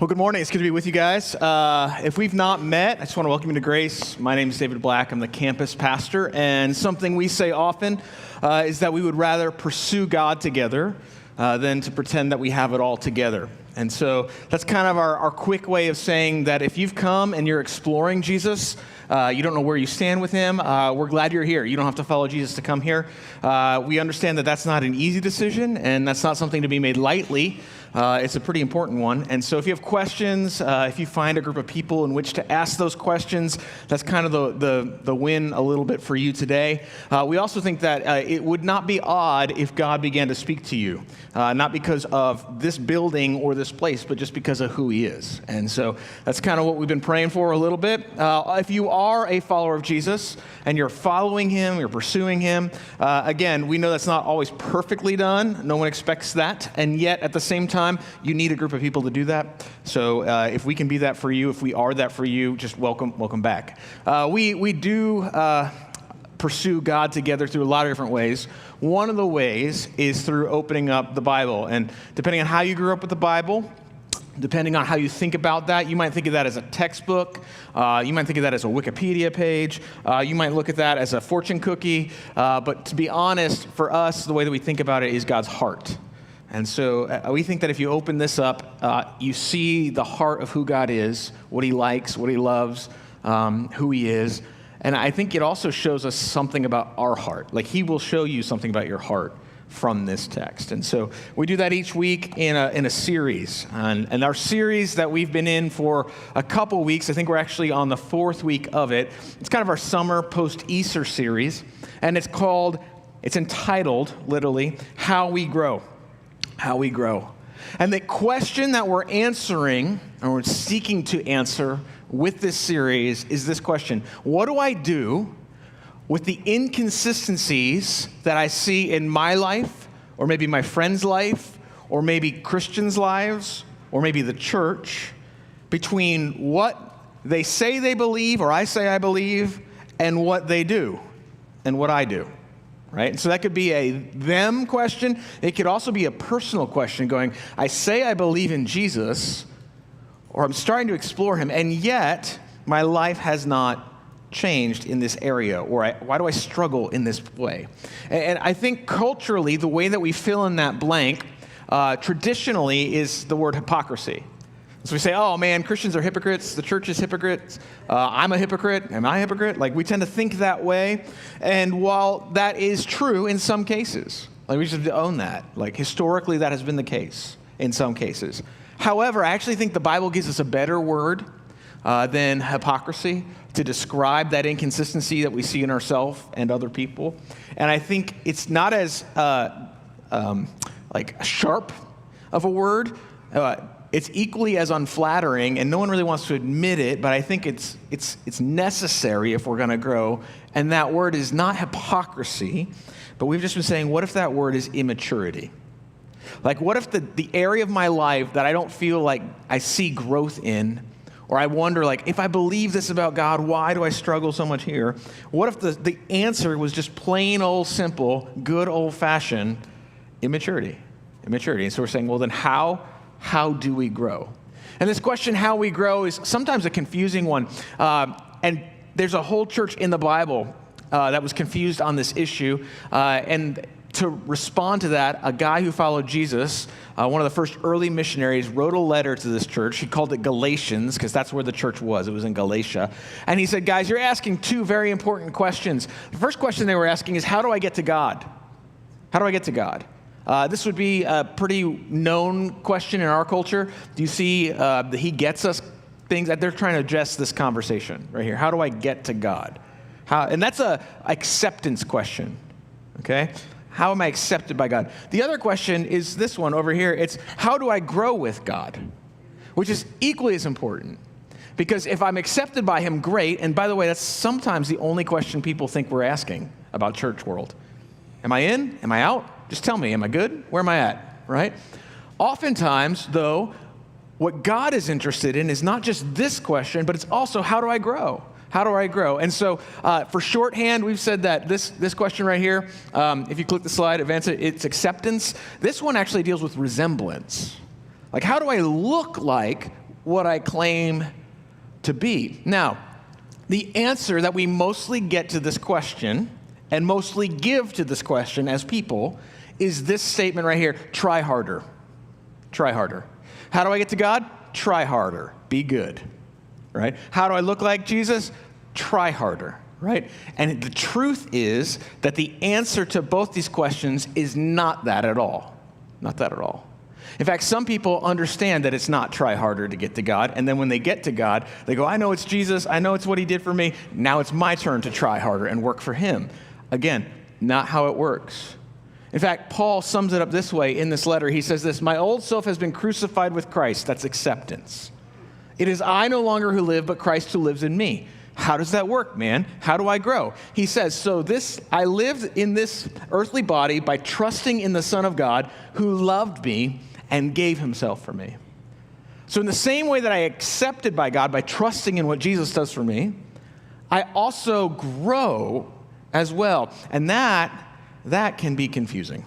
Well, good morning. It's good to be with you guys. If we've not met, I just want to welcome you to Grace. My name is David Black. I'm the campus pastor, and something we say often is that we would rather pursue God together than to pretend that we have it all together. And so that's kind of our quick way of saying that if you've come and you're exploring Jesus, you don't know where you stand with him, we're glad you're here. You don't have to follow Jesus to come here. We understand that that's not an easy decision, and that's not something to be made lightly. It's a pretty important one. And so if you have questions, if you find a group of people in which to ask those questions, that's kind of the win a little bit for you today. We also think that it would not be odd if God began to speak to you, not because of this building or this place, but just because of who he is. And so that's kind of what we've been praying for a little bit. If you are a follower of Jesus and you're following him, you're pursuing him, again, we know that's not always perfectly done. No one expects that. And yet at the same time, you need a group of people to do that. So if we can be that for you, if we are that for you, just welcome back. We do pursue God together through a lot of different ways. One of the ways is through opening up the Bible. And depending on how you grew up with the Bible, depending on how you think about that, you might think of that as a textbook. You might think of that as a Wikipedia page. You might look at that as a fortune cookie. But to be honest, for us, the way that we think about it is God's heart. And so we think that if you open this up, you see the heart of who God is, what he likes, what he loves, who he is. And I think it also shows us something about our heart. Like he will show you something about your heart from this text. And so we do that each week in a series. And our series that we've been in for a couple weeks, I think we're actually on the fourth week of it. It's kind of our summer post-Easter series. And it's entitled, literally, How We Grow. How we grow. And the question that we're answering, or we're seeking to answer with this series is this question: what do I do with the inconsistencies that I see in my life, or maybe my friend's life, or maybe Christians' lives, or maybe the church, between what they say they believe, or I say I believe, and what they do, and what I do? Right? And so that could be a them question. It could also be a personal question going, I say I believe in Jesus, or I'm starting to explore him, and yet my life has not changed in this area, or why do I struggle in this way? And I think culturally, the way that we fill in that blank traditionally is the word hypocrisy. So we say, oh man, Christians are hypocrites, the church is hypocrites, I'm a hypocrite, am I a hypocrite? Like we tend to think that way. And while that is true in some cases, like we just have to own that. Like historically that has been the case in some cases. However, I actually think the Bible gives us a better word than hypocrisy to describe that inconsistency that we see in ourselves and other people. And I think it's not as sharp of a word. It's equally as unflattering, and no one really wants to admit it, but I think it's necessary if we're going to grow. And that word is not hypocrisy, but we've just been saying, what if that word is immaturity? Like, what if the area of my life that I don't feel like I see growth in, or I wonder, like, if I believe this about God, why do I struggle so much here? What if the answer was just plain old simple, good old-fashioned immaturity? And so we're saying, well, then how do we grow? And this question, how we grow, is sometimes a confusing one. And there's a whole church in the Bible that was confused on this issue. And to respond to that, a guy who followed Jesus, one of the first early missionaries, wrote a letter to this church. He called it Galatians, because that's where the church was. It was in Galatia. And he said, guys, you're asking two very important questions. The first question they were asking is, how do I get to God? How do I get to God? This would be a pretty known question in our culture. Do you see that he gets us things that they're trying to address this conversation right here? How do I get to God? And that's a acceptance question, okay? How am I accepted by God? The other question is this one over here. It's how do I grow with God? Which is equally as important. Because if I'm accepted by him, great. And by the way, that's sometimes the only question people think we're asking about church world. Am I in? Am I out? Just tell me, am I good? Where am I at, right? Oftentimes, though, what God is interested in is not just this question, but it's also, how do I grow? How do I grow? And so for shorthand, we've said that this question right here, if you click the slide, advance it, it's acceptance. This one actually deals with resemblance. Like, how do I look like what I claim to be? Now, the answer that we mostly get to this question and mostly give to this question as people is this statement right here: try harder. Try harder. How do I get to God? Try harder. Be good, right? How do I look like Jesus? Try harder, right? And the truth is that the answer to both these questions is not that at all. Not that at all. In fact, some people understand that it's not try harder to get to God, and then when they get to God, they go, I know it's Jesus, I know it's what he did for me, now it's my turn to try harder and work for him. Again, not how it works. In fact, Paul sums it up this way in this letter. He says this: my old self has been crucified with Christ. That's acceptance. It is I no longer who live, but Christ who lives in me. How does that work, man? How do I grow? He says, I lived in this earthly body by trusting in the Son of God who loved me and gave himself for me. So in the same way that I accepted by God by trusting in what Jesus does for me, I also grow as well. And that can be confusing.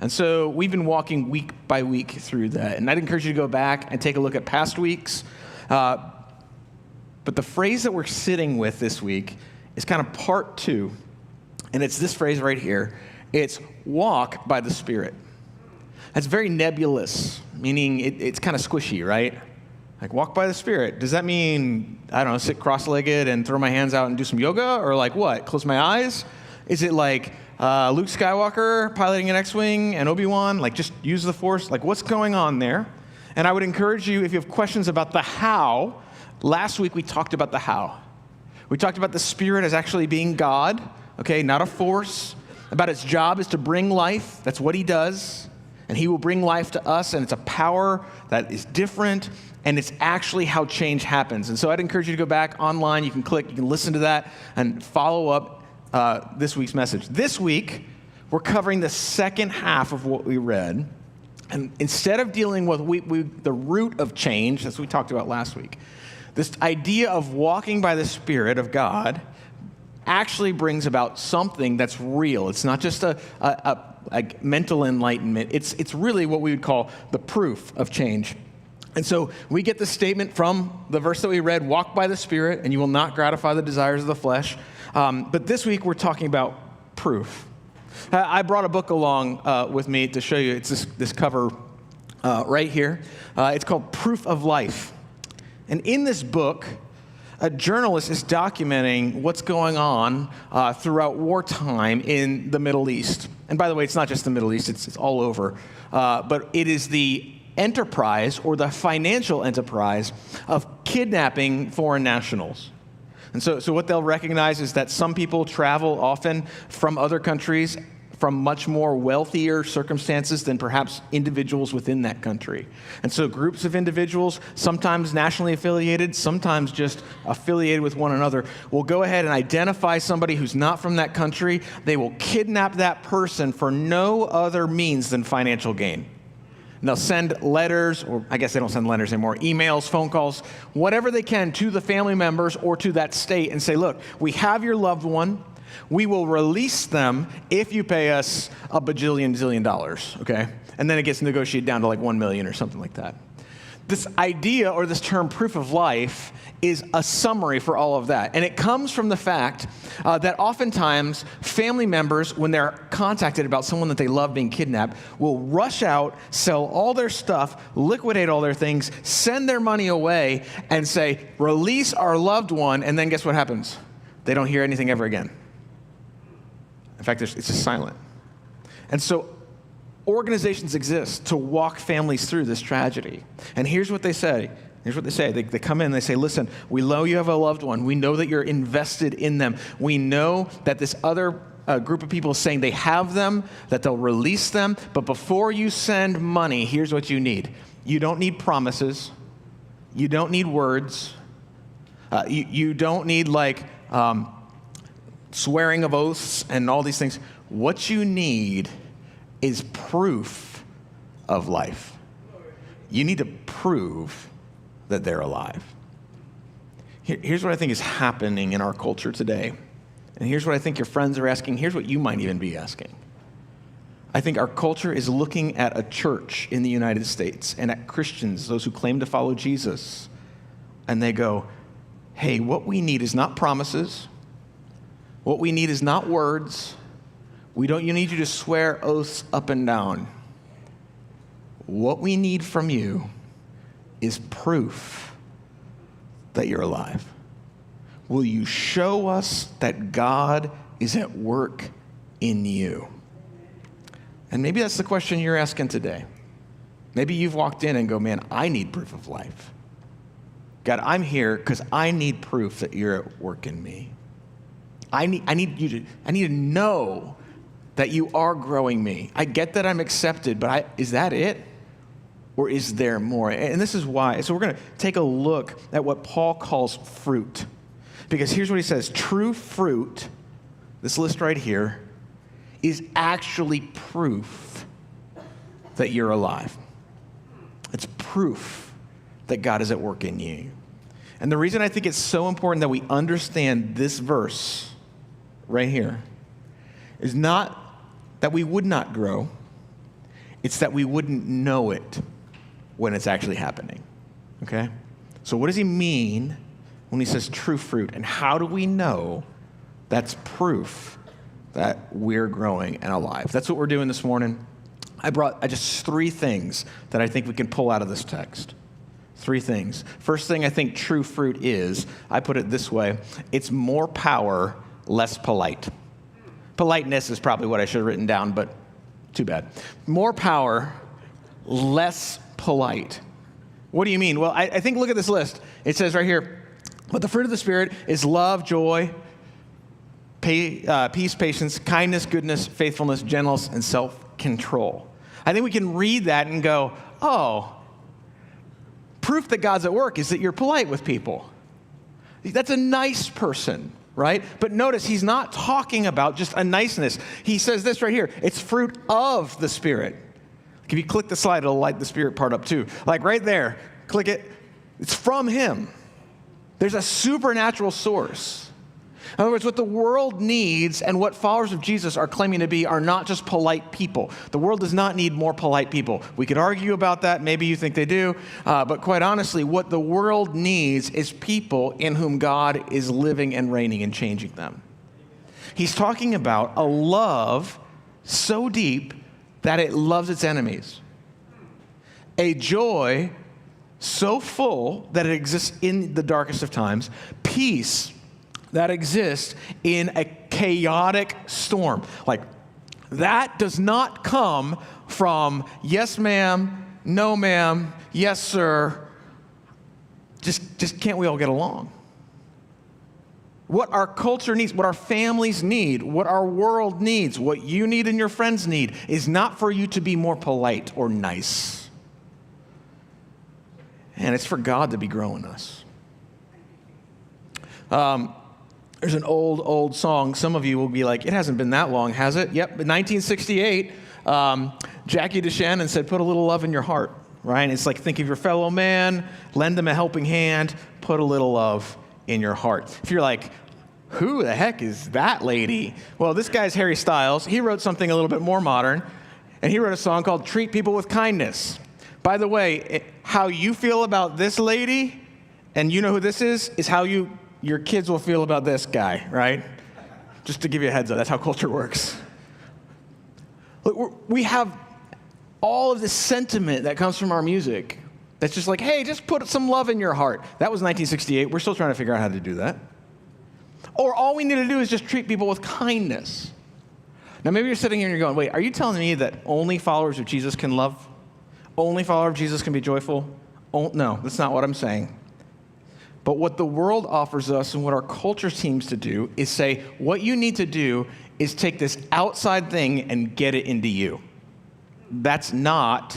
And so we've been walking week by week through that. And I'd encourage you to go back and take a look at past weeks. But the phrase that we're sitting with this week is kind of part 2. And it's this phrase right here. It's walk by the Spirit. That's very nebulous, meaning it's kind of squishy, right? Like walk by the Spirit. Does that mean, I don't know, sit cross-legged and throw my hands out and do some yoga? Or like what? Close my eyes? Is it like Luke Skywalker piloting an X-Wing and Obi-Wan? Like just use the Force? Like what's going on there? And I would encourage you, if you have questions about the how, last week we talked about the how. We talked about the Spirit as actually being God, okay, not a force. About its job is to bring life. That's what he does. And he will bring life to us, and it's a power that is different, and it's actually how change happens. And so I'd encourage you to go back online. You can click, you can listen to that, and follow up this week's message. This week, we're covering the second half of what we read. And instead of dealing with the root of change, as we talked about last week, this idea of walking by the Spirit of God actually brings about something that's real. It's not just a mental enlightenment. It's really what we would call the proof of change. And so we get the statement from the verse that we read, walk by the Spirit, and you will not gratify the desires of the flesh. But this week we're talking about proof. I brought a book along with me to show you. It's this cover right here. It's called Proof of Life. And in this book, a journalist is documenting what's going on throughout wartime in the Middle East. And by the way, it's not just the Middle East, it's all over. But it is the enterprise or the financial enterprise of kidnapping foreign nationals. And so what they'll recognize is that some people travel often from other countries from much more wealthier circumstances than perhaps individuals within that country. And so groups of individuals, sometimes nationally affiliated, sometimes just affiliated with one another, will go ahead and identify somebody who's not from that country. They will kidnap that person for no other means than financial gain. And they'll send letters, or I guess they don't send letters anymore, emails, phone calls, whatever they can to the family members or to that state and say, look, we have your loved one. We will release them if you pay us a bajillion, zillion dollars, okay? And then it gets negotiated down to like 1 million or something like that. This idea or this term proof of life is a summary for all of that. And it comes from the fact that oftentimes family members, when they're contacted about someone that they love being kidnapped, will rush out, sell all their stuff, liquidate all their things, send their money away, and say, release our loved one, and then guess what happens? They don't hear anything ever again. In fact, it's just silent. And so organizations exist to walk families through this tragedy. And here's what they say. They come in and they say, listen, we know you have a loved one. We know that you're invested in them. We know that this other group of people is saying they have them, that they'll release them. But before you send money, here's what you need. You don't need promises. You don't need words. You don't need swearing of oaths and all these things. What you need is proof of life. You need to prove that they're alive. Here's what I think is happening in our culture today. And here's what I think your friends are asking. Here's what you might even be asking. I think our culture is looking at a church in the United States and at Christians, those who claim to follow Jesus, and they go, hey, what we need is not promises. What we need is not words. You need you to swear oaths up and down. What we need from you is proof that you're alive. Will you show us that God is at work in you? And maybe that's the question you're asking today. Maybe you've walked in and go, man, I need proof of life. God, I'm here because I need proof that you're at work in me. I need to know that you are growing me. I get that I'm accepted, but is that it? Or is there more? And this is why. So we're going to take a look at what Paul calls fruit. Because here's what he says. True fruit, this list right here, is actually proof that you're alive. It's proof that God is at work in you. And the reason I think it's so important that we understand this verse right here is not that we would not grow, it's that we wouldn't know it when it's actually happening, okay? So what does he mean when he says true fruit? And how do we know that's proof that we're growing and alive? That's what we're doing this morning. I brought just three things that I think we can pull out of this text. Three things. First thing I think true fruit is, I put it this way, it's more power, less polite. Politeness is probably what I should have written down, but too bad. More power, less polite. What do you mean? Well, I think, look at this list. It says right here, but the fruit of the Spirit is love, joy, peace, patience, kindness, goodness, faithfulness, gentleness, and self-control. I think we can read that and go, oh, proof that God's at work is that you're polite with people. That's a nice person, right? But notice he's not talking about just a niceness. He says this right here. It's fruit of the Spirit. If you click the slide, it'll light the Spirit part up too. Like right there, click it. It's from him. There's a supernatural source. In other words, what the world needs and what followers of Jesus are claiming to be are not just polite people. The world does not need more polite people. We could argue about that. Maybe you think they do. But quite honestly, what the world needs is people in whom God is living and reigning and changing them. He's talking about a love so deep that it loves its enemies. A joy so full that it exists in the darkest of times. Peace that exists in a chaotic storm. Like, that does not come from yes, ma'am, no, ma'am, yes, sir. Just can't we all get along? What our culture needs, what our families need, what our world needs, what you need and your friends need is not for you to be more polite or nice. And it's for God to be growing us. There's an old song. Some of you will be like, it hasn't been that long, has it? Yep, in 1968, Jackie DeShannon said, put a little love in your heart, right? And it's like, think of your fellow man, lend them a helping hand, put a little love in your heart. If you're like, who the heck is that lady? Well, this guy's Harry Styles. He wrote something a little bit more modern, and he wrote a song called Treat People with Kindness. By the way, how you feel about this lady, and you know who this is how your kids will feel about this guy, right? Just to give you a heads up, that's how culture works. Look, we have all of this sentiment that comes from our music that's just like, hey, just put some love in your heart. That was 1968. We're still trying to figure out how to do that. Or all we need to do is just treat people with kindness. Now, maybe you're sitting here and you're going, wait, are you telling me that only followers of Jesus can love? Only followers of Jesus can be joyful? No, that's not what I'm saying. But what the world offers us and what our culture seems to do is say, what you need to do is take this outside thing and get it into you. That's not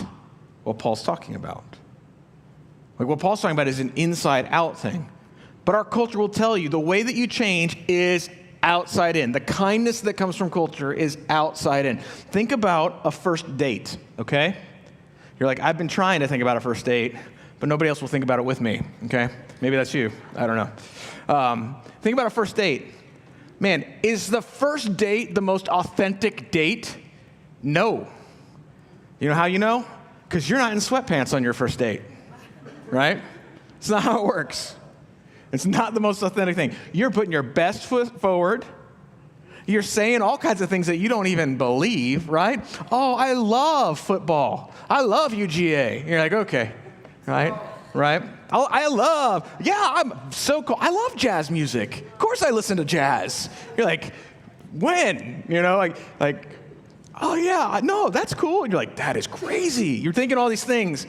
what Paul's talking about. Like, what Paul's talking about is an inside-out thing. But our culture will tell you the way that you change is outside in. The kindness that comes from culture is outside in. Think about a first date, okay? You're like, I've been trying to think about a first date, but nobody else will think about it with me, okay? Maybe that's you. I don't know. Think about a first date. Man, is the first date the most authentic date? No. You know how you know? Because you're not in sweatpants on your first date, right? It's not how it works. It's not the most authentic thing. You're putting your best foot forward. You're saying all kinds of things that you don't even believe, right? Oh, I love football. I love UGA. You're like, okay, right? Oh, I'm so cool. I love jazz music. Of course I listen to jazz. You're like, when? Like, oh yeah, no, that's cool. And you're like, that is crazy. You're thinking all these things.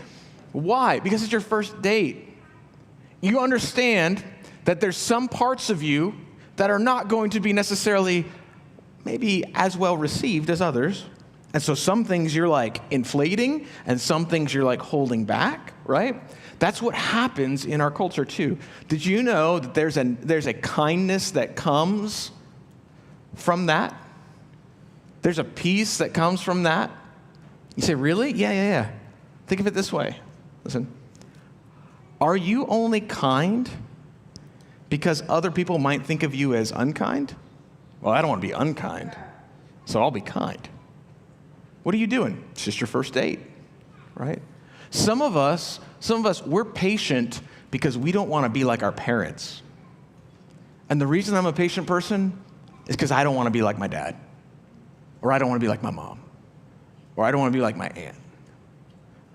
Why? Because it's your first date. You understand that there's some parts of you that are not going to be necessarily maybe as well received as others. And so some things you're like inflating and some things you're like holding back, right? That's what happens in our culture too. Did you know that there's a kindness that comes from that? There's a peace that comes from that. You say, really? Yeah. Think of it this way. Listen. Are you only kind because other people might think of you as unkind? Well, I don't want to be unkind, so I'll be kind. What are you doing? It's just your first date, right? Some of us, we're patient because we don't want to be like our parents. And the reason I'm a patient person is because I don't want to be like my dad, or I don't want to be like my mom, or I don't want to be like my aunt.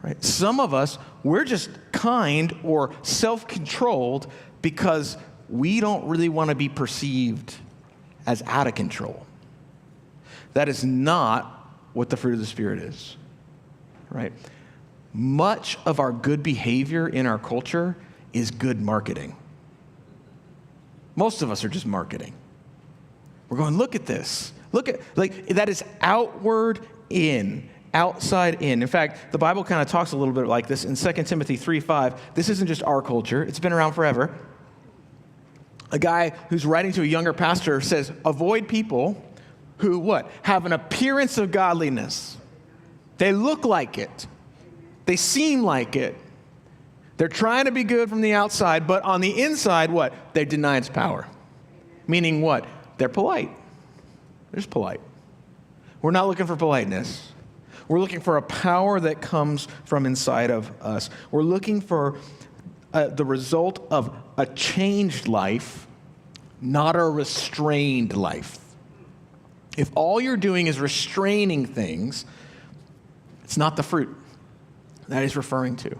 Right? Some of us, we're just kind or self-controlled because we don't really want to be perceived as out of control. That is not what the fruit of the Spirit is, right? Much of our good behavior in our culture is good marketing. Most of us are just marketing. We're going, look at this. That is outward in. Outside in. In fact, the Bible kind of talks a little bit like this in 2 Timothy 3:5. This isn't just our culture. It's been around forever. A guy who's writing to a younger pastor says, avoid people who, what? Have an appearance of godliness. They look like it. They seem like it. They're trying to be good from the outside, but on the inside, what? They deny its power. Meaning what? They're polite. They're just polite. We're not looking for politeness. We're looking for a power that comes from inside of us. We're looking for the result of a changed life, not a restrained life. If all you're doing is restraining things, it's not the fruit that he's referring to.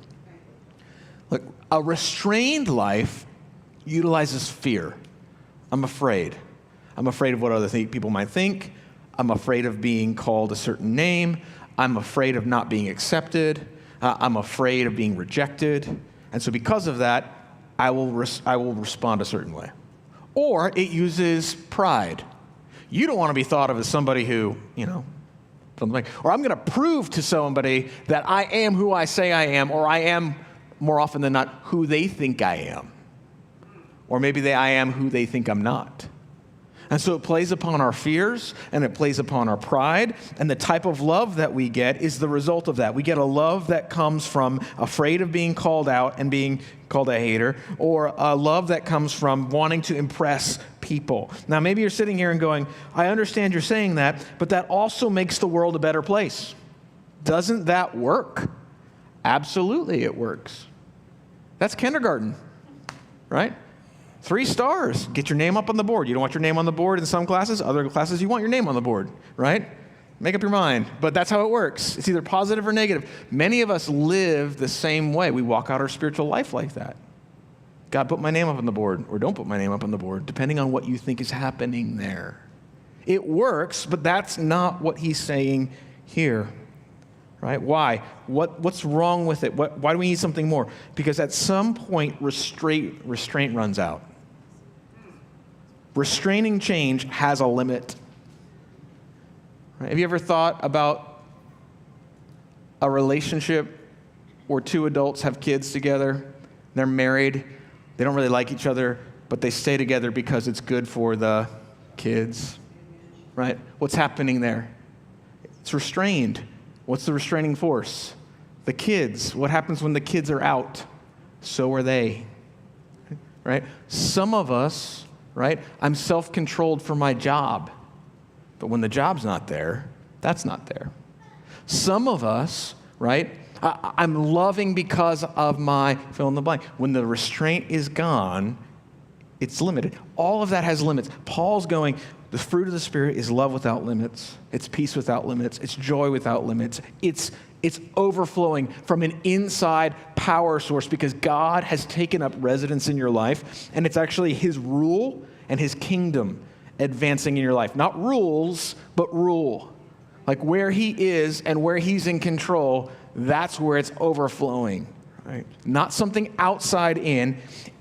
Look, a restrained life utilizes fear. I'm afraid. I'm afraid of what other people might think. I'm afraid of being called a certain name. I'm afraid of not being accepted. I'm afraid of being rejected. And so because of that, I will respond a certain way. Or it uses pride. You don't want to be thought of as somebody who, something like, or I'm going to prove to somebody that I am who I say I am, or I am, more often than not, who they think I am. Or maybe I am who they think I'm not. And so it plays upon our fears, and it plays upon our pride, and the type of love that we get is the result of that. We get a love that comes from afraid of being called out and being called a hater, or a love that comes from wanting to impress people. Now, maybe you're sitting here and going, I understand you're saying that, but that also makes the world a better place. Doesn't that work? Absolutely, it works. That's kindergarten, right? 3 stars, get your name up on the board. You don't want your name on the board in some classes. Other classes, you want your name on the board, right? Make up your mind. But that's how it works. It's either positive or negative. Many of us live the same way. We walk out our spiritual life like that. God, put my name up on the board, or don't put my name up on the board, depending on what you think is happening there. It works, but that's not what he's saying here. Right? Why? What's wrong with it? Why do we need something more? Because at some point, restraint runs out. Restraining change has a limit. Right? Have you ever thought about a relationship where 2 adults have kids together? They're married. They don't really like each other, but they stay together because it's good for the kids. Right? What's happening there? It's restrained. What's the restraining force? The kids. What happens when the kids are out? So are they. Right? Some of us, right? I'm self-controlled for my job. But when the job's not there, that's not there. Some of us, right, I'm loving because of my fill in the blank. When the restraint is gone, it's limited. All of that has limits. Paul's going, the fruit of the Spirit is love without limits. It's peace without limits. It's joy without limits. It's overflowing from an inside power source because God has taken up residence in your life, and it's actually his rule and his kingdom advancing in your life. Not rules, but rule. Like where he is and where he's in control, that's where it's overflowing, right? Not something outside in,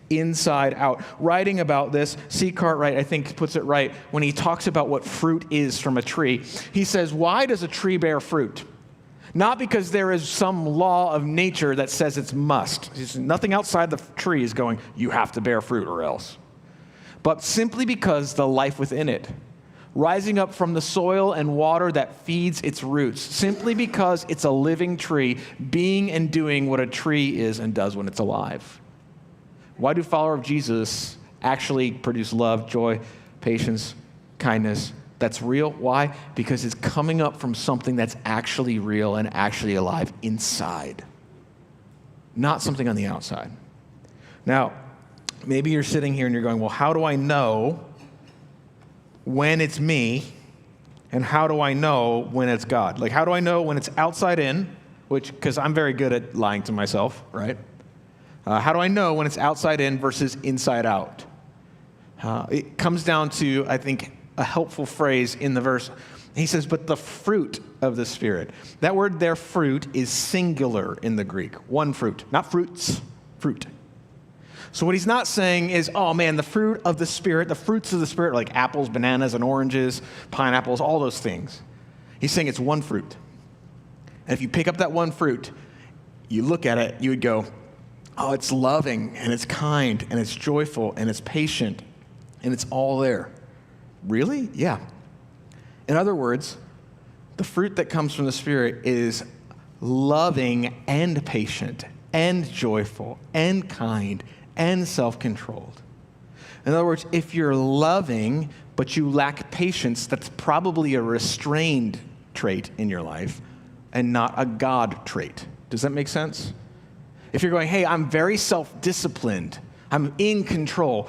inside out. Writing about this, C. Cartwright, I think, puts it right when he talks about what fruit is from a tree. He says, why does a tree bear fruit? Not because there is some law of nature that says it's must. Nothing outside the tree is going, you have to bear fruit or else. But simply because the life within it, rising up from the soil and water that feeds its roots, simply because it's a living tree, being and doing what a tree is and does when it's alive. Why do followers of Jesus actually produce love, joy, patience, kindness? That's real. Why? Because it's coming up from something that's actually real and actually alive inside, not something on the outside. Now, maybe you're sitting here and you're going, well, how do I know when it's me, and how do I know when it's God? Like, how do I know when it's outside in, because I'm very good at lying to myself, right? How do I know when it's outside in versus inside out? It comes down to, I think, a helpful phrase in the verse. He says, but the fruit of the Spirit. That word there, fruit, is singular in the Greek. One fruit, not fruits, fruit. So what he's not saying is, oh man, the fruit of the Spirit, the fruits of the Spirit, like apples, bananas, and oranges, pineapples, all those things. He's saying it's one fruit. And if you pick up that one fruit, you look at it, you would go, oh, it's loving, and it's kind, and it's joyful, and it's patient, and it's all there. Really? Yeah. In other words, the fruit that comes from the Spirit is loving and patient and joyful and kind and self-controlled. In other words, if you're loving but you lack patience, that's probably a restrained trait in your life and not a God trait. Does that make sense? If you're going, hey, I'm very self-disciplined, I'm in control,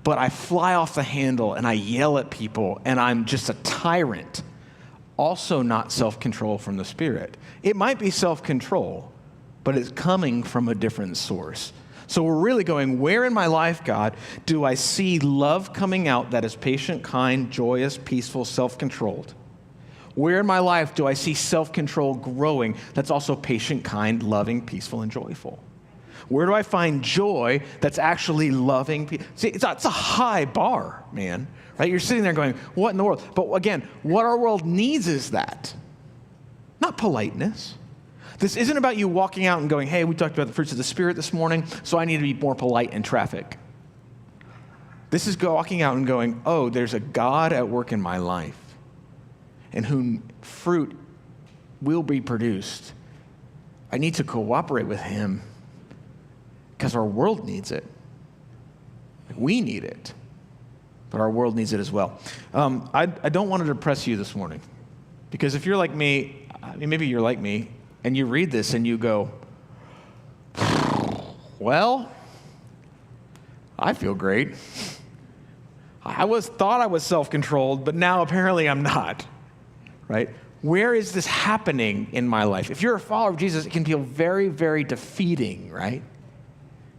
but I fly off the handle and I yell at people and I'm just a tyrant, also not self-control from the Spirit. It might be self-control, but it's coming from a different source. So we're really going, where in my life, God, do I see love coming out that is patient, kind, joyous, peaceful, self-controlled? Where in my life do I see self-control growing that's also patient, kind, loving, peaceful, and joyful? Where do I find joy that's actually loving? See, it's a high bar, man. Right? You're sitting there going, what in the world? But again, what our world needs is that. Not politeness. This isn't about you walking out and going, hey, we talked about the fruits of the Spirit this morning, so I need to be more polite in traffic. This is walking out and going, oh, there's a God at work in my life in whom fruit will be produced. I need to cooperate with him because our world needs it. We need it, but our world needs it as well. I don't want to depress you this morning because if you're like me, I mean, maybe you're like me, and you read this and you go, well, I feel great. I thought I was self-controlled, but now apparently I'm not, right? Where is this happening in my life? If you're a follower of Jesus, it can feel very, very defeating, right?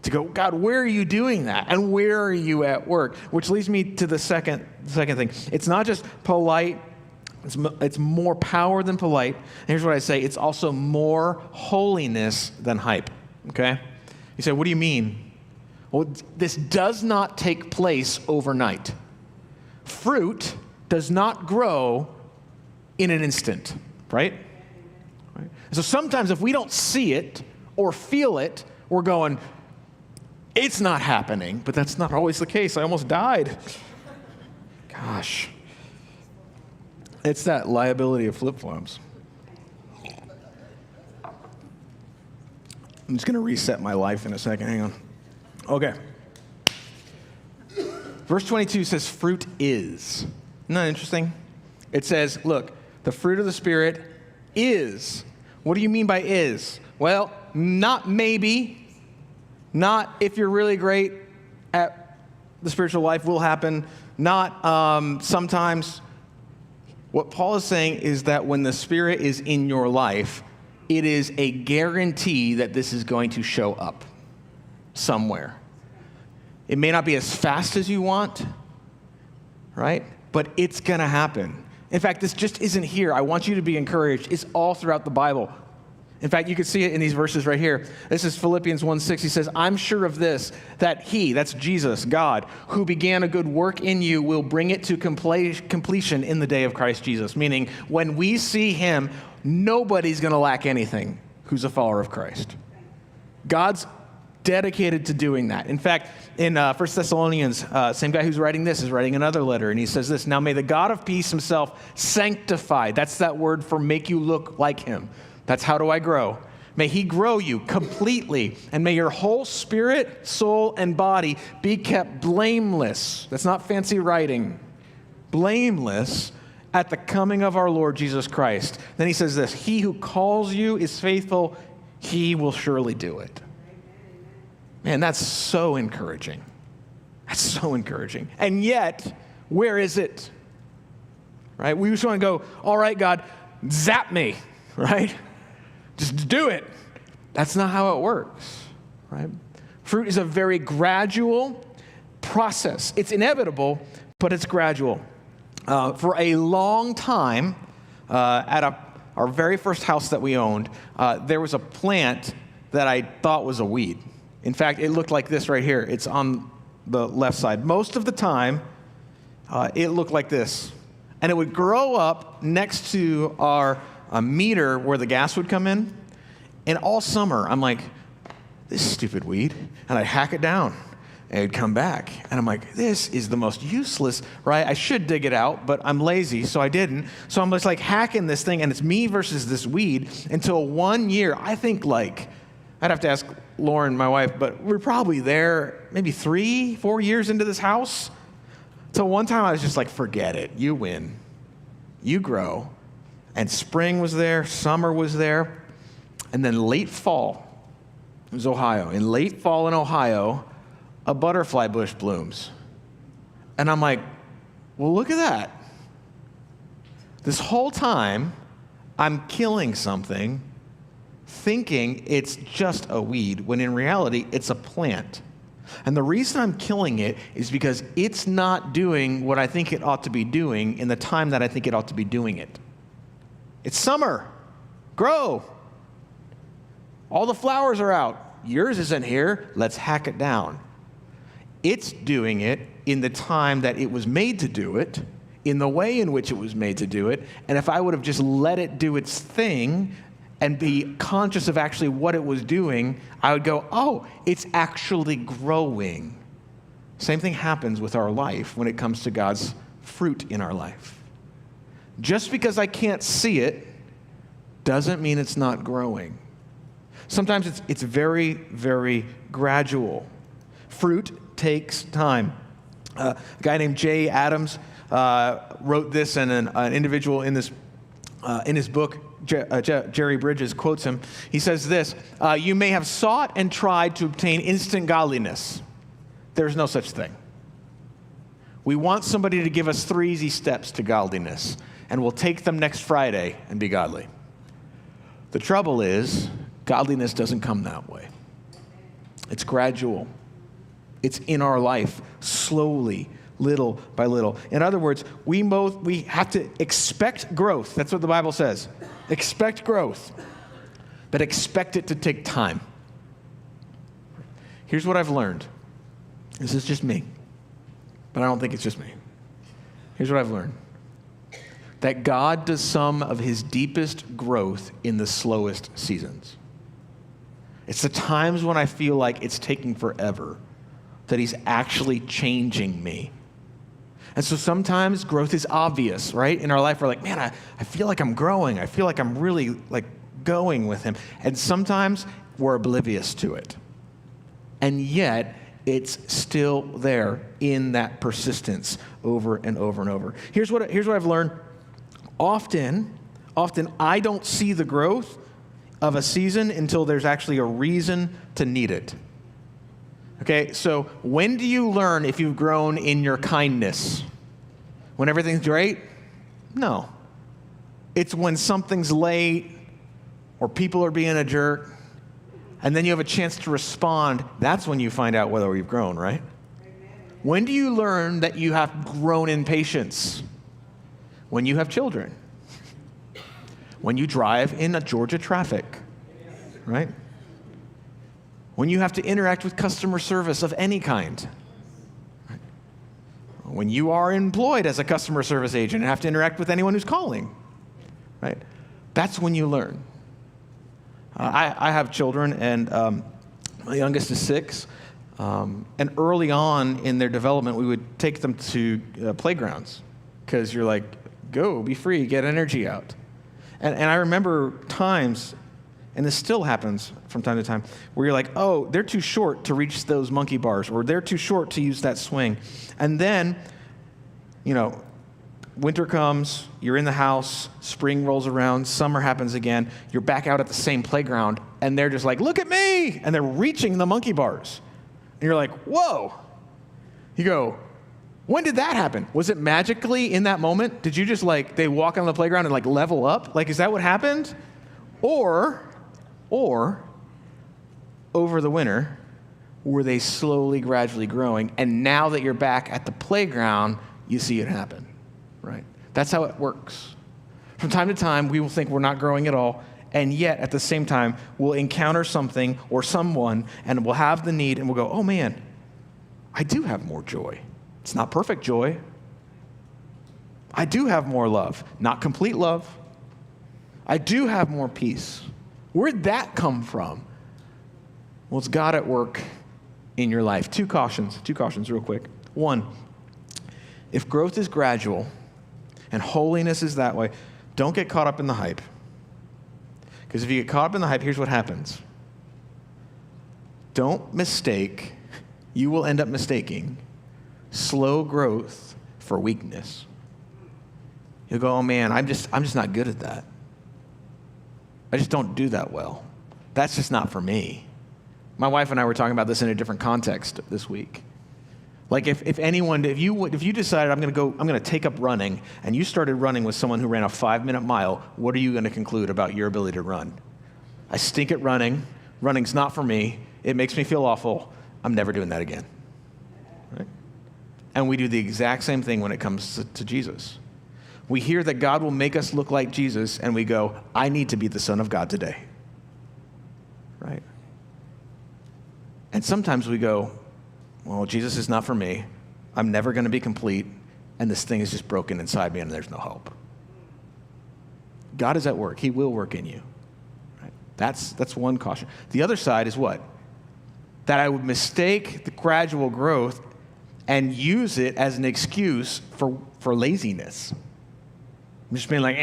To go, God, where are you doing that? And where are you at work? Which leads me to the second thing. It's not just polite. It's more power than polite. And here's what I say. It's also more holiness than hype, okay? You say, what do you mean? Well, this does not take place overnight. Fruit does not grow in an instant, right? So sometimes if we don't see it or feel it, we're going, it's not happening, but that's not always the case. I almost died. Gosh. It's that liability of flip-flops. I'm just going to reset my life in a second. Hang on. Okay. Verse 22 says, fruit is. Isn't that interesting? It says, look, the fruit of the Spirit Is. What do you mean by is? Well, not maybe, not if you're really great at the spiritual life will happen, not sometimes. What Paul is saying is that when the Spirit is in your life, it is a guarantee that this is going to show up somewhere. It may not be as fast as you want, right? But it's going to happen. In fact, this just isn't here. I want you to be encouraged. It's all throughout the Bible. In fact, you can see it in these verses right here. This is Philippians 1:6. He says, I'm sure of this, that he, that's Jesus, God, who began a good work in you will bring it to completion in the day of Christ Jesus. Meaning, when we see him, nobody's going to lack anything who's a follower of Christ. God's dedicated to doing that. In fact, in 1 Thessalonians, same guy who's writing this is writing another letter, and he says this, now may the God of peace himself sanctify. That's that word for make you look like him. That's how do I grow? May he grow you completely, and may your whole spirit, soul, and body be kept blameless. That's not fancy writing. Blameless at the coming of our Lord Jesus Christ. Then he says this, he who calls you is faithful, he will surely do it. Man, that's so encouraging. That's so encouraging. And yet, where is it? Right? We just want to go, all right, God, zap me, right? Just do it. That's not how it works, right? Fruit is a very gradual process. It's inevitable, but it's gradual. For a long time, at our very first house that we owned, there was a plant that I thought was a weed. In fact, it looked like this right here. It's on the left side. Most of the time, it looked like this. And it would grow up next to our meter where the gas would come in. And all summer, I'm like, this stupid weed. And I'd hack it down. And it'd come back. And I'm like, this is the most useless, right? I should dig it out, but I'm lazy, so I didn't. So I'm just like hacking this thing, and it's me versus this weed until 1 year, I think like, I'd have to ask Lauren, my wife, but we're probably there maybe 3-4 years into this house. So one time I was just like, forget it. You win. You grow. And spring was there. Summer was there. And then late fall, it was Ohio. In late fall in Ohio, a butterfly bush blooms. And I'm like, well, look at that. This whole time, I'm killing something thinking it's just a weed, when in reality, it's a plant. And the reason I'm killing it is because it's not doing what I think it ought to be doing in the time that I think it ought to be doing it. It's summer. Grow. All the flowers are out. Yours isn't here. Let's hack it down. It's doing it in the time that it was made to do it, in the way in which it was made to do it. And if I would have just let it do its thing and be conscious of actually what it was doing, I would go, oh, it's actually growing. Same thing happens with our life when it comes to God's fruit in our life. Just because I can't see it doesn't mean it's not growing. Sometimes it's very, very gradual. Fruit takes time. A guy named Jay Adams wrote this, and an individual in his book, Jerry Bridges, quotes him. He says this, you may have sought and tried to obtain instant godliness. There's no such thing. We want somebody to give us 3 easy steps to godliness, and we'll take them next Friday and be godly. The trouble is, godliness doesn't come that way. It's gradual. It's in our life, slowly, little by little. In other words, we have to expect growth. That's what the Bible says. Expect growth, but expect it to take time. Here's what I've learned. This is just me, but I don't think it's just me. Here's what I've learned. That God does some of his deepest growth in the slowest seasons. It's the times when I feel like it's taking forever that he's actually changing me. And so sometimes growth is obvious, right? In our life, we're like, man, I feel like I'm growing. I feel like I'm really like going with him. And sometimes we're oblivious to it. And yet, it's still there in that persistence over and over and over. Here's what I've learned. Often, Often, I don't see the growth of a season until there's actually a reason to need it. Okay, so when do you learn if you've grown in your kindness? When everything's great? No. It's when something's late or people are being a jerk, and then you have a chance to respond. That's when you find out whether you've grown, right? When do you learn that you have grown in patience? When you have children. When you drive in a Georgia traffic, right? When you have to interact with customer service of any kind. Right? When you are employed as a customer service agent and have to interact with anyone who's calling, right? That's when you learn. I have children, and my youngest is 6. And early on in their development, we would take them to playgrounds because you're like, go, be free, get energy out. And I remember times, and this still happens from time to time, where you're like, oh, they're too short to reach those monkey bars, or they're too short to use that swing. And then, winter comes, you're in the house, spring rolls around, summer happens again, you're back out at the same playground, and they're just like, look at me! And they're reaching the monkey bars. And you're like, whoa! You go, when did that happen? Was it magically in that moment? Did you just they walk on the playground and level up? Is that what happened? Or over the winter, were they slowly, gradually growing, and now that you're back at the playground, you see it happen, right? That's how it works. From time to time, we will think we're not growing at all, and yet at the same time, we'll encounter something or someone, and we'll have the need, and we'll go, oh man, I do have more joy. It's not perfect joy. I do have more love, not complete love. I do have more peace. Where'd that come from? Well, it's God at work in your life. Two cautions real quick. One, if growth is gradual and holiness is that way, don't get caught up in the hype. Because if you get caught up in the hype, here's what happens. Don't mistake, you will end up mistaking slow growth for weakness. You'll go, oh man, I'm just not good at that. I just don't do that well. That's just not for me. My wife and I were talking about this in a different context this week. If you decided I'm going to take up running, and you started running with someone who ran a 5-minute mile, what are you going to conclude about your ability to run? I stink at running. Running's not for me. It makes me feel awful. I'm never doing that again. Right? And we do the exact same thing when it comes to Jesus. We hear that God will make us look like Jesus, and we go, I need to be the Son of God today. Right? And sometimes we go, well, Jesus is not for me. I'm never going to be complete, and this thing is just broken inside me, and there's no hope. God is at work. He will work in you. Right? That's one caution. The other side is what? That I would mistake the gradual growth and use it as an excuse for laziness. I'm just being like,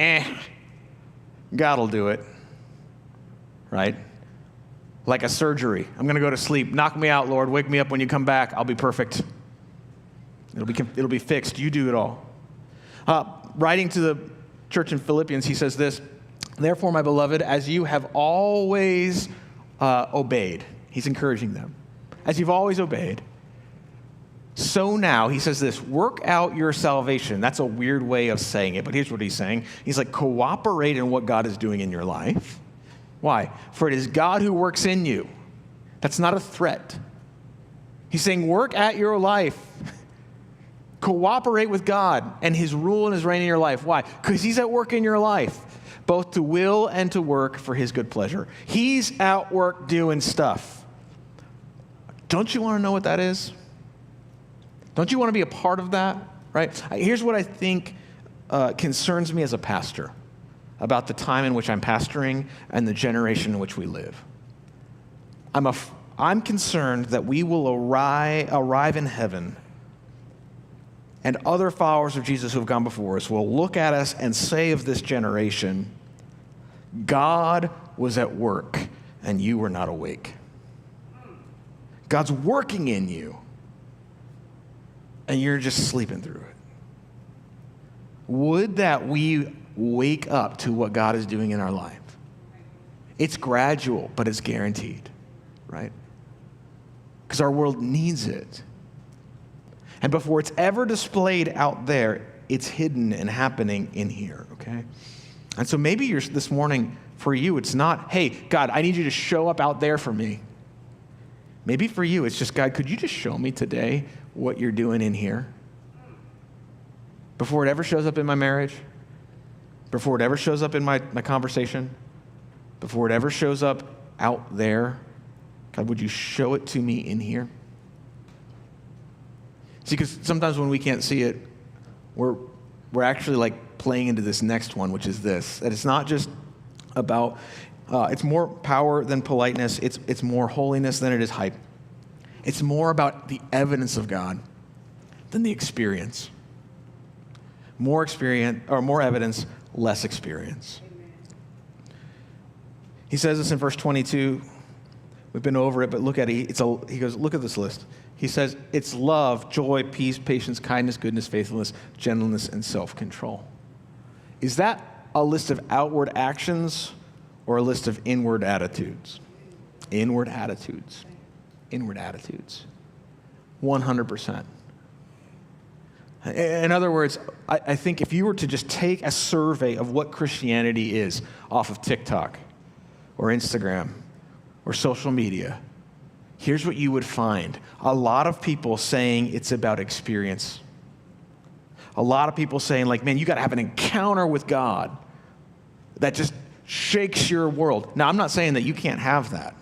God will do it. Right? Like a surgery. I'm going to go to sleep. Knock me out, Lord. Wake me up when you come back. I'll be perfect. It'll be fixed. You do it all. Writing to the church in Philippians, he says this, therefore, my beloved, as you have always obeyed. He's encouraging them. As you've always obeyed. So now, he says this, work out your salvation. That's a weird way of saying it, but here's what he's saying. He's like, cooperate in what God is doing in your life. Why? For it is God who works in you. That's not a threat. He's saying work at your life. Cooperate with God and his rule and his reign in your life. Why? Because he's at work in your life, both to will and to work for his good pleasure. He's at work doing stuff. Don't you want to know what that is? Don't you want to be a part of that? Right? Here's what I think concerns me as a pastor about the time in which I'm pastoring and the generation in which we live. I'm concerned that we will arrive in heaven, and other followers of Jesus who have gone before us will look at us and say of this generation, God was at work and you were not awake. God's working in you and you're just sleeping through it. Would that we wake up to what God is doing in our life. It's gradual, but it's guaranteed, right? Because our world needs it. And before it's ever displayed out there, it's hidden and happening in here, okay? And so maybe this morning, for you, it's not, hey, God, I need you to show up out there for me. Maybe for you, it's just, God, could you just show me today what you're doing in here? Before it ever shows up in my marriage, before it ever shows up in my conversation, before it ever shows up out there, God, would you show it to me in here? See, because sometimes when we can't see it, we're actually like playing into this next one, which is this, that it's not just about, it's more power than politeness. It's more holiness than it is hype. It's more about the evidence of God than the experience. More experience, or more evidence, less experience. He says this in verse 22. We've been over it, but look at it. He goes, look at this list. He says, it's love, joy, peace, patience, kindness, goodness, faithfulness, gentleness, and self-control. Is that a list of outward actions or a list of inward attitudes? Inward attitudes. Inward attitudes. 100%. In other words, I think if you were to just take a survey of what Christianity is off of TikTok or Instagram or social media, here's what you would find. A lot of people saying it's about experience. A lot of people saying, like, man, you got to have an encounter with God that just shakes your world. Now, I'm not saying that you can't have that.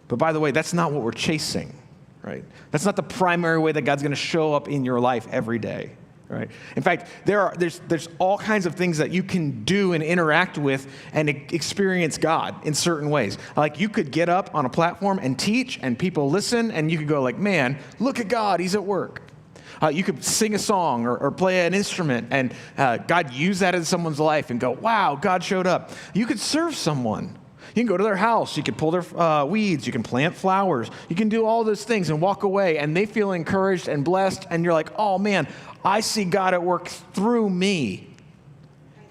But by the way, that's not what we're chasing, right? That's not the primary way that God's going to show up in your life every day, right? In fact, there's all kinds of things that you can do and interact with and experience God in certain ways. Like you could get up on a platform and teach and people listen and you could go like, man, look at God, he's at work. You could sing a song or play an instrument and God use that in someone's life and go, wow, God showed up. You could serve someone. You can go to their house. You can pull their weeds. You can plant flowers. You can do all those things and walk away, and they feel encouraged and blessed, and you're like, oh, man, I see God at work through me.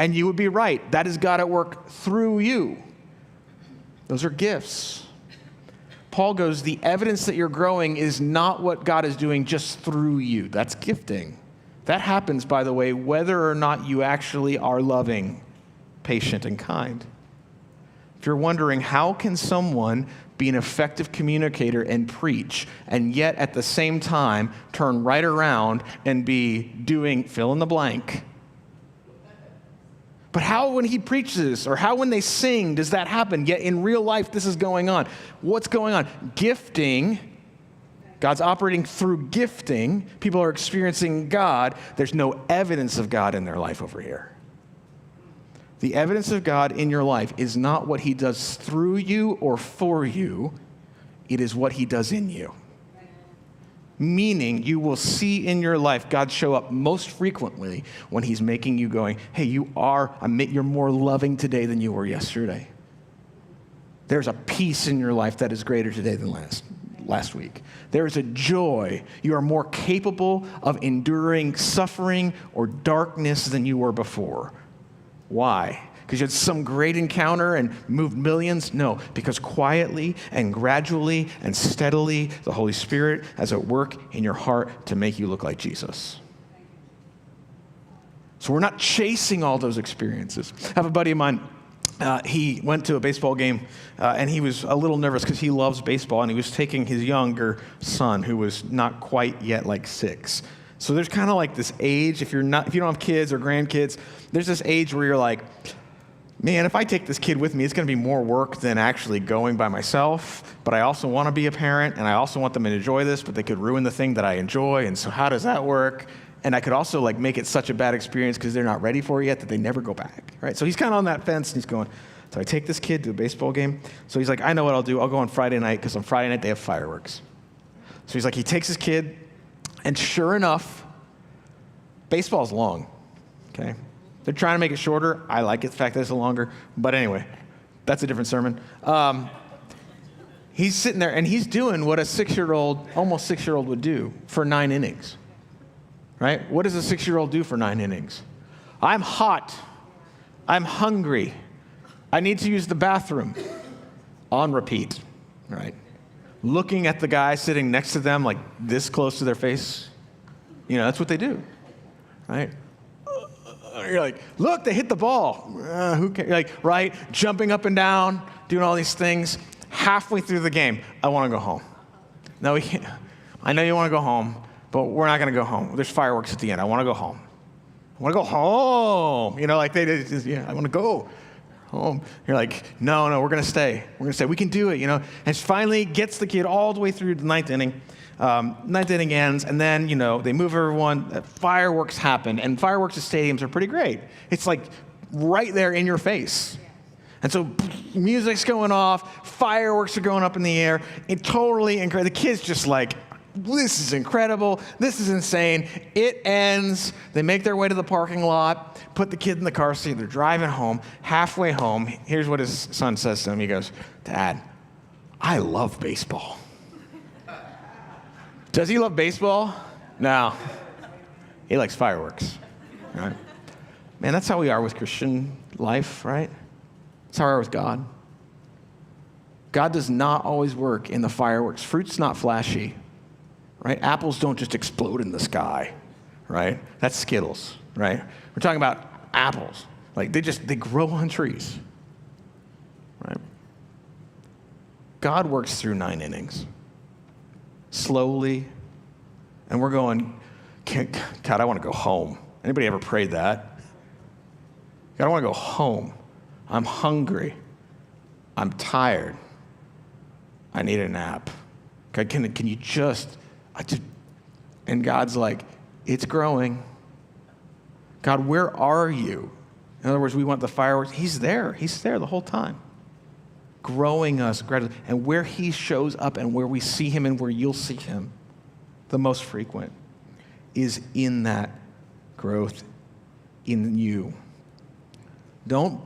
And you would be right. That is God at work through you. Those are gifts. Paul goes, the evidence that you're growing is not what God is doing just through you. That's gifting. That happens, by the way, whether or not you actually are loving, patient, and kind. If you're wondering, how can someone be an effective communicator and preach, and yet at the same time turn right around and be doing fill in the blank? But how when he preaches or how when they sing does that happen? Yet in real life, this is going on. What's going on? Gifting. God's operating through gifting. People are experiencing God. There's no evidence of God in their life over here. The evidence of God in your life is not what he does through you or for you. It is what he does in you. Meaning you will see in your life God show up most frequently when he's making you going, hey, you're more loving today than you were yesterday. There's a peace in your life that is greater today than last week. There is a joy. You are more capable of enduring suffering or darkness than you were before. Why? Because you had some great encounter and moved millions? No, because quietly and gradually and steadily, the Holy Spirit is at work in your heart to make you look like Jesus. So we're not chasing all those experiences. I have a buddy of mine. He went to a baseball game, and he was a little nervous because he loves baseball, and he was taking his younger son, who was not quite yet like 6. So there's kind of like this age, if you don't have kids or grandkids, there's this age where you're like, man, if I take this kid with me, it's going to be more work than actually going by myself. But I also want to be a parent, and I also want them to enjoy this, but they could ruin the thing that I enjoy. And so how does that work? And I could also like make it such a bad experience because they're not ready for it yet that they never go back, right? So he's kind of on that fence, and he's going, so I take this kid to a baseball game. So he's like, I know what I'll do. I'll go on Friday night because on Friday night they have fireworks. So he's like, he takes his kid, and sure enough, baseball's long, okay? They're trying to make it shorter. I like it, the fact that it's longer. But anyway, that's a different sermon. He's sitting there, and he's doing what a almost 6-year-old would do for 9 innings, right? What does a 6-year-old do for 9 innings? I'm hot. I'm hungry. I need to use the bathroom. On repeat, right? Looking at the guy sitting next to them like this close to their face. You know, that's what they do, right? You're like, look, they hit the ball. Who cares? Like, right? Jumping up and down, doing all these things. Halfway through the game, I want to go home. No, we can't. I know you want to go home, but we're not going to go home. There's fireworks at the end. I want to go home. I want to go home. You know, like I want to go home. You're like, no, we're going to stay. We're going to stay. We can do it, you know. And finally gets the kid all the way through the ninth inning. Ninth inning ends, and then, you know, they move everyone. Fireworks happen, and fireworks at stadiums are pretty great. It's like right there in your face. And so music's going off, fireworks are going up in the air. It totally incredible. The kid's just like, this is incredible. This is insane. It ends. They make their way to the parking lot, put the kid in the car seat. They're driving home. Halfway home, here's what his son says to him. He goes, Dad, I love baseball. Does he love baseball? No. He likes fireworks. Right? Man, that's how we are with Christian life, right? That's how we are with God. God does not always work in the fireworks. Fruit's not flashy. Right? Apples don't just explode in the sky, right? That's Skittles, right? We're talking about apples. Like they grow on trees, right? God works through 9 innings, slowly, and we're going, God, I want to go home. Anybody ever prayed that? God, I want to go home. I'm hungry. I'm tired. I need a nap. God, can you just... And God's like, it's growing. God, where are you? In other words, we want the fireworks. He's there. He's there the whole time. Growing us gradually. And where he shows up and where we see him and where you'll see him the most frequent is in that growth in you. Don't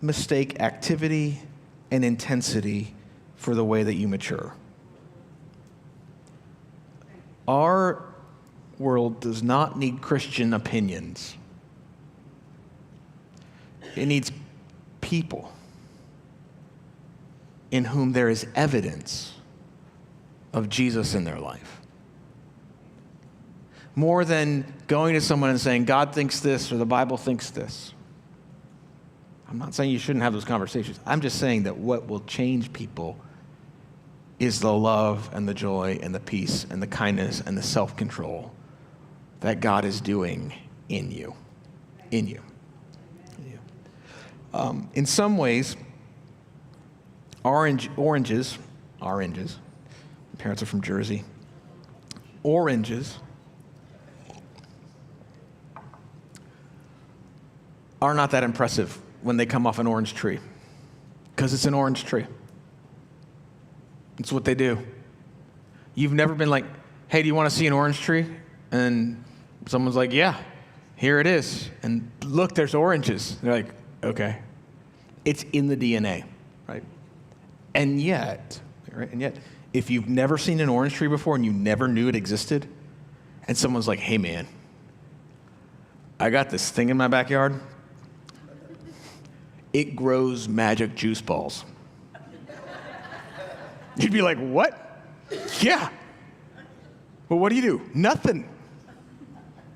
mistake activity and intensity for the way that you mature. Our world does not need Christian opinions. It needs people in whom there is evidence of Jesus in their life. More than going to someone and saying, God thinks this or the Bible thinks this. I'm not saying you shouldn't have those conversations. I'm just saying that what will change people is the love and the joy and the peace and the kindness and the self-control that God is doing in you. In you. In some ways, oranges, my parents are from Jersey, oranges are not that impressive when they come off an orange tree, because it's an orange tree. It's what they do. You've never been like, hey, do you want to see an orange tree? And someone's like, yeah, here it is. And look, there's oranges. They're like, okay. It's in the DNA, right? And yet, if you've never seen an orange tree before and you never knew it existed, and someone's like, hey, man, I got this thing in my backyard. It grows magic juice balls. You'd be like, what? Yeah. Well, what do you do? Nothing.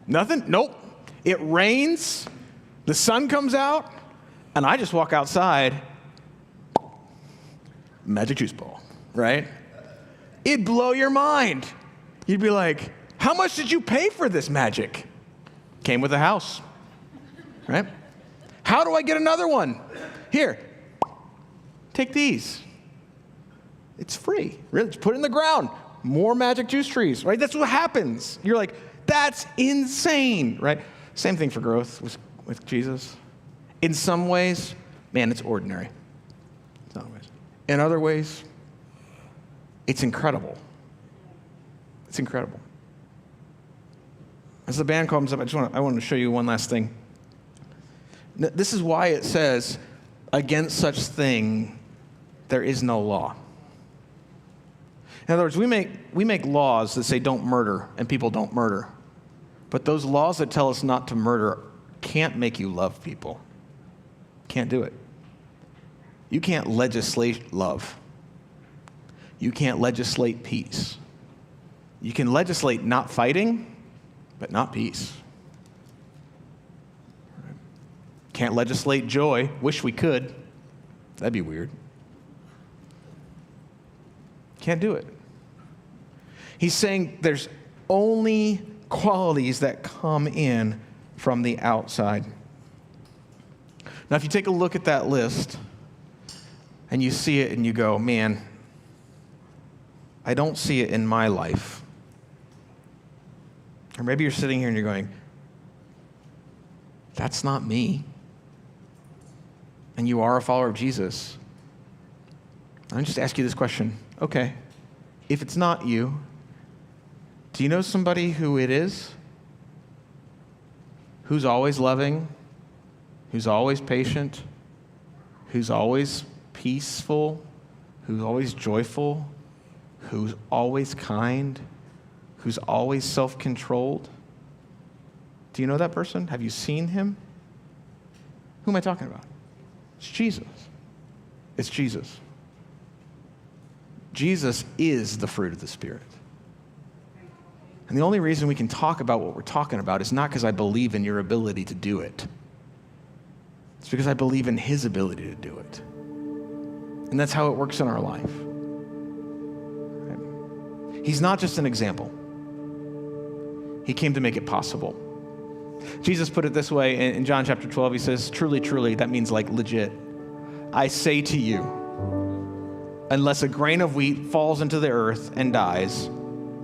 Nothing? Nope. It rains, the sun comes out, and I just walk outside, magic juice ball, right? It'd blow your mind. You'd be like, how much did you pay for this magic? Came with a house, right? How do I get another one? Here, take these. It's free. Really, just put it in the ground. More magic juice trees, right? That's what happens. You're like, that's insane, right? Same thing for growth with Jesus. In some ways, man, it's ordinary. In other ways, it's incredible. It's incredible. As the band comes up, I want to show you one last thing. This is why it says, against such thing, there is no law. In other words, we make laws that say don't murder, and people don't murder. But those laws that tell us not to murder can't make you love people. Can't do it. You can't legislate love. You can't legislate peace. You can legislate not fighting, but not peace. Can't legislate joy. Wish we could. That'd be weird. Can't do it. He's saying there's only qualities that come in from the outside. Now, if you take a look at that list and you see it and you go, man, I don't see it in my life. Or maybe you're sitting here and you're going, that's not me. And you are a follower of Jesus. I'll just ask you this question. Okay, if it's not you, do you know somebody who it is? Who's always loving? Who's always patient? Who's always peaceful? Who's always joyful? Who's always kind? Who's always self-controlled? Do you know that person? Have you seen him? Who am I talking about? It's Jesus. It's Jesus. Jesus is the fruit of the Spirit. And the only reason we can talk about what we're talking about is not because I believe in your ability to do it. It's because I believe in his ability to do it. And that's how it works in our life. He's not just an example. He came to make it possible. Jesus put it this way in John chapter 12. He says, truly, truly, that means like legit. I say to you, unless a grain of wheat falls into the earth and dies,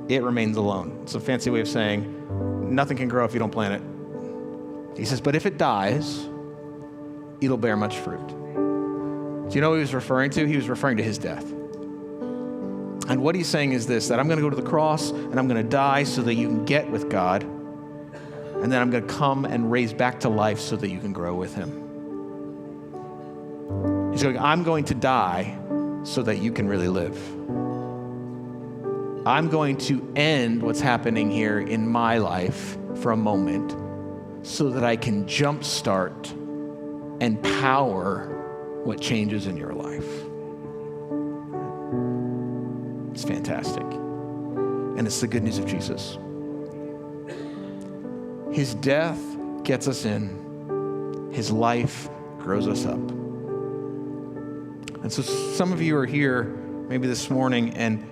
it remains alone. It's a fancy way of saying nothing can grow if you don't plant it. He says, but if it dies, it'll bear much fruit. Do you know what he was referring to? He was referring to his death. And what he's saying is this, that I'm going to go to the cross and I'm going to die so that you can get with God. And then I'm going to come and raise back to life so that you can grow with him. He's going, I'm going to die so that you can really live. I'm going to end what's happening here in my life for a moment so that I can jumpstart and power what changes in your life. It's fantastic. And it's the good news of Jesus. His death gets us in. His life grows us up. And so some of you are here maybe this morning and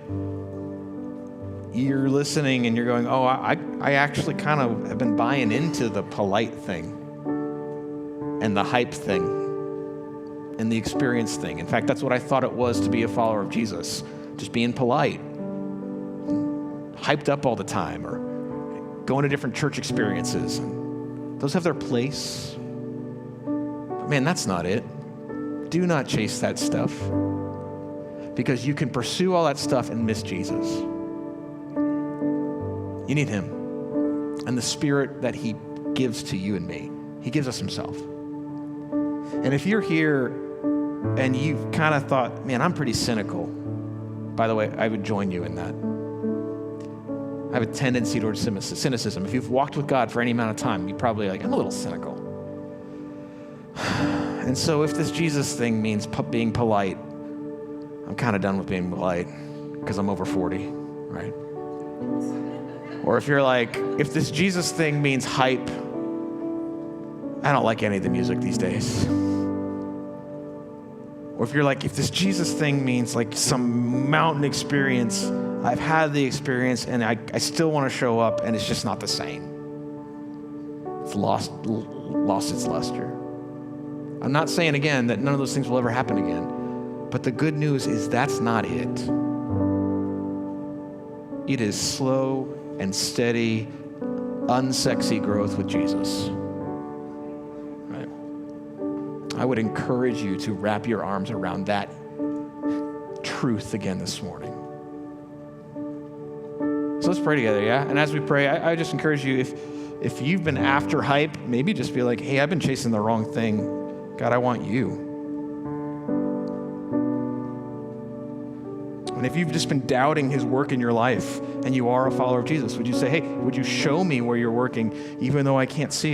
you're listening and you're going, oh, I actually kind of have been buying into the polite thing and the hype thing and the experience thing. In fact, that's what I thought it was to be a follower of Jesus. Just being polite, hyped up all the time, or going to different church experiences. And those have their place. But man, that's not it. Do not chase that stuff, because you can pursue all that stuff and miss Jesus. You need him and the Spirit that he gives to you and me. He gives us himself. And if you're here and you've kind of thought, man, I'm pretty cynical. By the way, I would join you in that. I have a tendency towards cynicism. If you've walked with God for any amount of time, you're probably like, I'm a little cynical. And so if this Jesus thing means being polite, I'm kind of done with being polite because I'm over 40, right? Or if you're like, if this Jesus thing means hype, I don't like any of the music these days. Or if you're like, if this Jesus thing means like some mountain experience, I've had the experience and I still want to show up and it's just not the same. It's lost its luster. I'm not saying again that none of those things will ever happen again, but the good news is that's not it. It is slow and steady, unsexy growth with Jesus. Right? I would encourage you to wrap your arms around that truth again this morning. So let's pray together, yeah? And as we pray, I just encourage you, if you've been after hype, maybe just be like, hey, I've been chasing the wrong thing. God, I want you. And if you've just been doubting his work in your life and you are a follower of Jesus, would you say, hey, would you show me where you're working even though I can't see it?